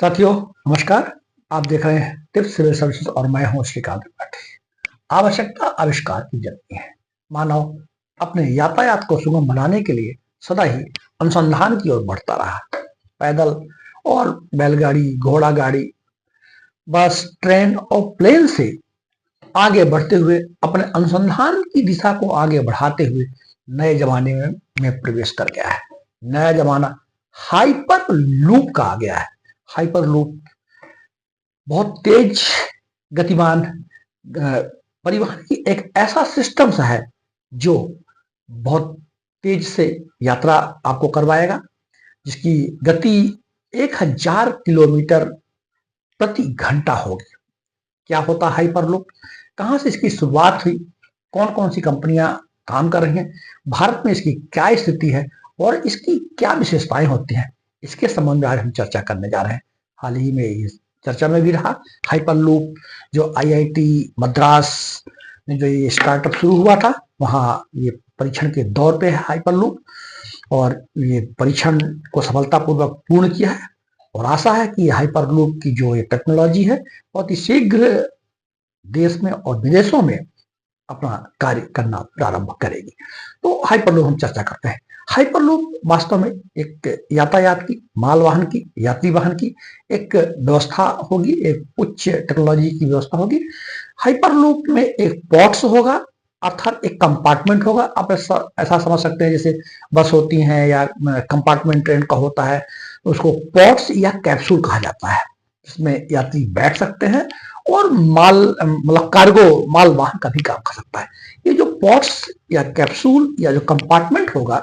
साथियों नमस्कार। आप देख रहे हैं टिप्स सिविल सर्विसेज और मैं हूं श्रीकांत त्रिपाठी। आवश्यकता आविष्कार की जननी है। मानव अपने यातायात को सुगम बनाने के लिए सदा ही अनुसंधान की ओर बढ़ता रहा। पैदल और बैलगाड़ी, घोड़ा गाड़ी, बस, ट्रेन और प्लेन से आगे बढ़ते हुए अपने अनुसंधान की दिशा को आगे बढ़ाते हुए नए जमाने में प्रवेश कर गया है। नया जमाना हाइपर लूप का आ गया है। हाइपर लूप बहुत तेज गतिमान परिवहन की एक ऐसा सिस्टम है जो बहुत तेज से यात्रा आपको करवाएगा, जिसकी गति 1000 किलोमीटर प्रति घंटा होगी। क्या होता है हाइपर लूप, कहां से इसकी शुरुआत हुई, कौन कौन सी कंपनियां काम कर रही हैं, भारत में इसकी क्या स्थिति है और इसकी क्या विशेषताएं होती हैं, इसके संबंध में आज हम चर्चा करने जा रहे हैं। हाल ही में इस चर्चा में भी रहा हाइपर लूप, जो आईआईटी मद्रास में जो ये स्टार्टअप शुरू हुआ था, वहां ये परीक्षण के दौर पे है हाइपर लूप, और ये परीक्षण को सफलतापूर्वक पूर्ण किया है और आशा है कि हाइपर लूप की जो ये टेक्नोलॉजी है बहुत ही शीघ्र देश में और विदेशों में अपना कार्य करना प्रारंभ करेगी। तो हाइपरलूप हम चर्चा करते हैं। हाइपरलूप वास्तव में एक यातायात की, मालवाहन की, यात्री वाहन की एक व्यवस्था होगी, एक उच्च टेक्नोलॉजी की व्यवस्था होगी। हाइपरलूप में एक पॉड्स होगा, अर्थात एक कंपार्टमेंट होगा। आप ऐसा समझ सकते हैं जैसे बस होती हैं या कंपार्टमेंट ट्रेन का होता है, उसको पॉड्स या कैप्सूल कहा जाता है, जिसमें यात्री बैठ सकते हैं और माल मतलब कार्गो माल वाहन का भी काम कर सकता है। ये जो पॉड्स या कैप्सूल या जो कंपार्टमेंट होगा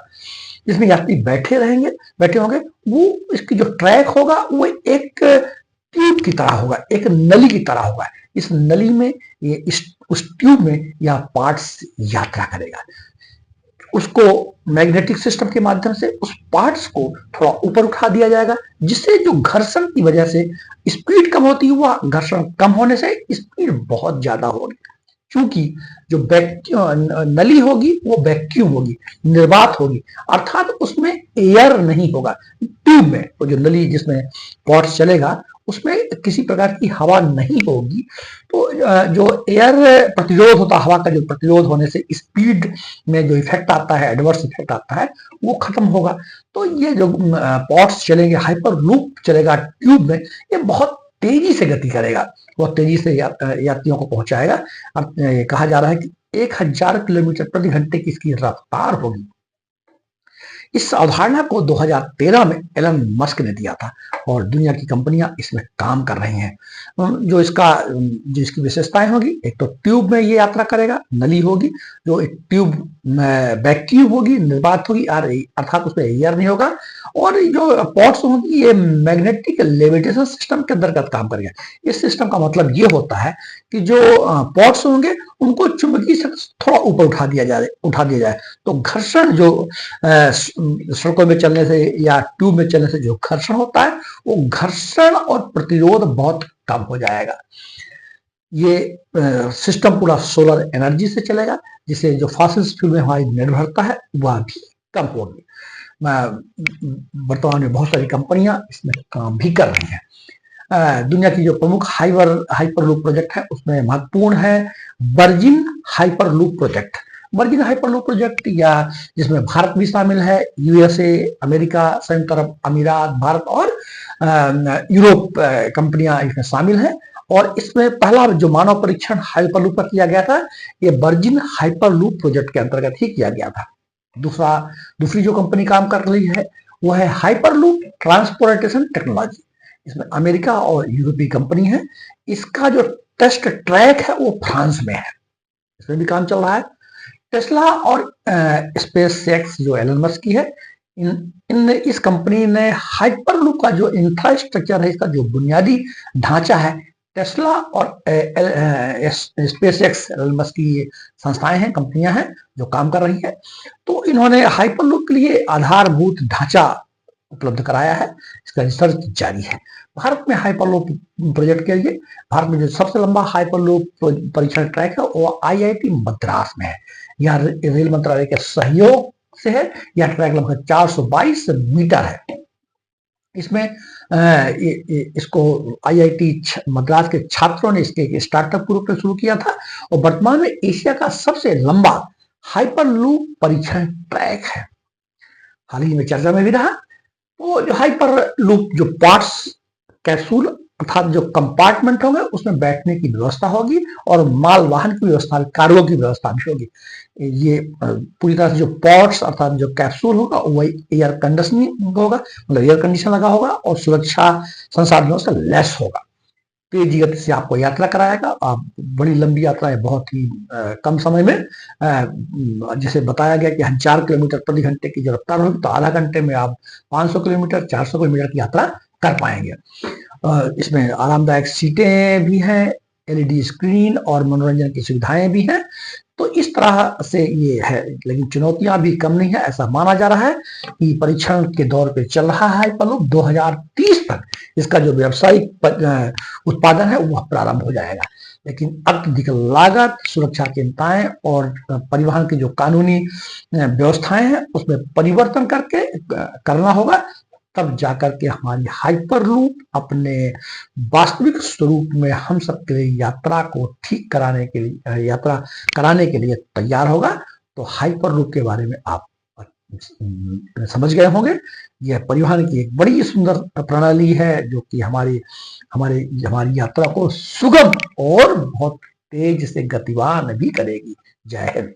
जिसमें यात्री बैठे होंगे, वो इसकी जो ट्रैक होगा वो एक ट्यूब की तरह होगा, एक नली की तरह होगा। इस नली में ये उस ट्यूब में यह पार्ट्स यात्रा करेगा। उसको मैग्नेटिक सिस्टम के माध्यम से उस पार्ट्स को थोड़ा ऊपर उठा दिया जाएगा, जिससे जो घर्षण की वजह से स्पीड कम होती है, वह घर्षण कम होने से स्पीड बहुत ज्यादा होगी। क्योंकि जो नली होगी वो वैक्यूम होगी, निर्वात होगी, अर्थात उसमें एयर नहीं होगा। ट्यूब में वो जो नली जिसमें पॉट्स चलेगा उसमें किसी प्रकार की हवा नहीं होगी, तो जो एयर प्रतिरोध होता है, हवा का जो प्रतिरोध होने से स्पीड में जो इफेक्ट आता है, एडवर्स इफेक्ट आता है, वो खत्म होगा। तो ये जो पॉट्स चलेंगे, हाइपर लूप चलेगा ट्यूब में, ये बहुत तेजी से गति करेगा, बहुत तेजी से यात्रियों को पहुंचाएगा। अब कहा जा रहा है कि 1000 किलोमीटर प्रति घंटे की इसकी रफ्तार होगी। इस अवधारणा को 2013 में एलन मस्क ने दिया था और दुनिया की कंपनियां इसमें काम कर रही हैं। जो इसकी विशेषताएं होगी, एक तो ट्यूब में ये यात्रा करेगा, नली होगी, जो एक ट्यूब वैक्यूम होगी, निर्वात होगी, अर्थात उसमें एयर नहीं होगा, और जो पॉड्स होंगी ये मैग्नेटिक लेविटेशन सिस्टम के अंतर्गत काम करेगा। इस सिस्टम का मतलब ये होता है कि जो पॉड्स होंगे उनको चुंबकीय से थोड़ा ऊपर उठा दिया जाए, तो घर्षण जो सड़कों में चलने से या ट्यूब में चलने से जो घर्षण होता है, वो घर्षण और प्रतिरोध बहुत कम हो जाएगा। ये सिस्टम पूरा सोलर एनर्जी से चलेगा, जिससे जो फॉसिल फ्यूल में हमारी निर्भरता है वह भी कम होगी। वर्तमान में बहुत सारी कंपनियां इसमें काम भी कर रही हैं। दुनिया की जो प्रमुख हाइपर लूप प्रोजेक्ट है उसमें महत्वपूर्ण है virgin hyper loop project. Virgin hyper loop project, या जिसमें भारत भी शामिल है, यूएसए, अमेरिका, संयुक्त अरब अमीरात, भारत और यूरोप कंपनियां इसमें शामिल हैं। और इसमें पहला जो मानव परीक्षण हाइपर लूप पर किया गया था, ये वर्जिन हाइपर लूप प्रोजेक्ट के अंतर्गत ही किया गया था। दूसरी जो कंपनी काम कर रही है वो है हाइपर लूप ट्रांसपोर्टेशन टेक्नोलॉजी। इसमें अमेरिका और यूरोपीय कंपनी है। इसका जो टेस्ट ट्रैक है वो फ्रांस में है, इसमें भी काम चल रहा है। टेस्ला और स्पेसएक्स जो एलन मस्क की है, इस कंपनी ने हाइपरलूप का जो इंफ्रास्ट्रक्चर है, इसका जो बुनियादी ढांचा है, टेस्ला और स्पेसएक्स एलन मस्क की संस्थाएं हैं, कंपनियां हैं जो काम कर रही है। तो इन्होंने हाइपरलूप के लिए आधारभूत ढांचा उपलब्ध कराया है, इसका रिसर्च जारी है। भारत में हाइपरलूप प्रोजेक्ट के लिए भारत में जो सबसे लंबा हाइपरलूप परीक्षण ट्रैक है वो आईआईटी मद्रास में है। यह रेल मंत्रालय के सहयोग से है। यह ट्रैक लगभग 422 मीटर है। इसमें इसको आईआईटी मद्रास के छात्रों ने इसके स्टार्टअप के रूप में शुरू किया था और वर्तमान में एशिया का सबसे लंबा हाइपरलूप परीक्षण ट्रैक है। हाल ही में चर्चा में भी रहा। तो जो हाइपरलूप जो पार्ट्स कैप्सूल अर्थात जो कंपार्टमेंट होंगे उसमें बैठने की व्यवस्था होगी और माल वाहन की व्यवस्था, कार्गो की व्यवस्था भी होगी। ये पूरी तरह से जो पॉड्स अर्थात जो कैप्सूल होगा वही एयर कंडीशनिंग होगा, मतलब एयर कंडीशन लगा होगा और सुरक्षा संसाधनों से लेस होगा। तेज गति से आपको यात्रा कराएगा। आप बड़ी लंबी यात्रा है बहुत ही कम समय में, जैसे बताया गया कि 1000 किलोमीटर प्रति घंटे की जो रफ्तार होगी तो आधा घंटे में आप 500 किलोमीटर 400 किलोमीटर की यात्रा कर पाएंगे। इसमें आरामदायक सीटें भी हैं, एलईडी स्क्रीन और मनोरंजन की सुविधाएं भी हैं। तो इस तरह से ये है, लेकिन चुनौतियां भी कम नहीं है। ऐसा माना जा रहा है कि परीक्षण के दौर पे चल रहा है हाइपरलूप। 2030 तक इसका जो व्यवसायिक उत्पादन है वह प्रारंभ हो जाएगा। लेकिन अत्यधिक लागत, सुरक्षा चिंताएं और परिवहन की जो कानूनी व्यवस्थाएं हैं उसमें परिवर्तन करके करना होगा, तब जाकर के हमारी हाइपरलूप अपने वास्तविक स्वरूप में हम सबके लिए यात्रा को ठीक कराने के लिए, यात्रा कराने के लिए तैयार होगा। तो हाइपरलूप के बारे में आप समझ गए होंगे। यह परिवहन की एक बड़ी सुंदर प्रणाली है जो कि हमारी यात्रा को सुगम और बहुत तेज से गतिवान भी करेगी। जय हिंद।